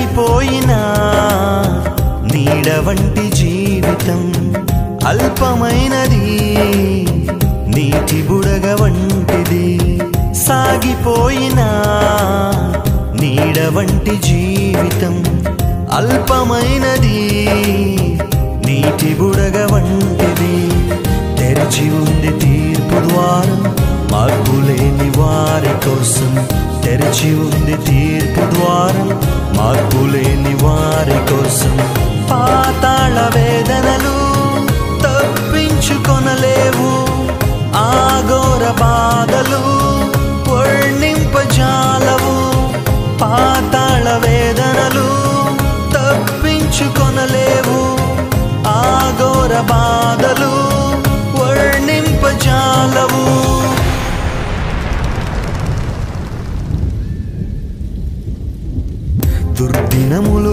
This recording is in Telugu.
సాగిపోయినా నీడ వంటి జీవితం అల్పమైనది, నీటి బుడగ వంటిది. సాగిపోయినా నీడ వంటి జీవితం అల్పమైనది, నీటి బుడగ వంటిది. తెరిచి ఉంది తీర్పు ద్వారం మార్పులేని వారి కోసం. తెరిచి ఉంది తీర్పు ద్వారం మార్పులేని వారి కోసం. పాతాళ వేదనలు తప్పించుకొనలేవు, ఆఘోర బాధలు వర్ణింపజాలవు. పాతాళ వేదనలు తప్పించుకొనలేవు, ఆఘోర బాధలు వర్ణింపజాలవు. దుర్దినములు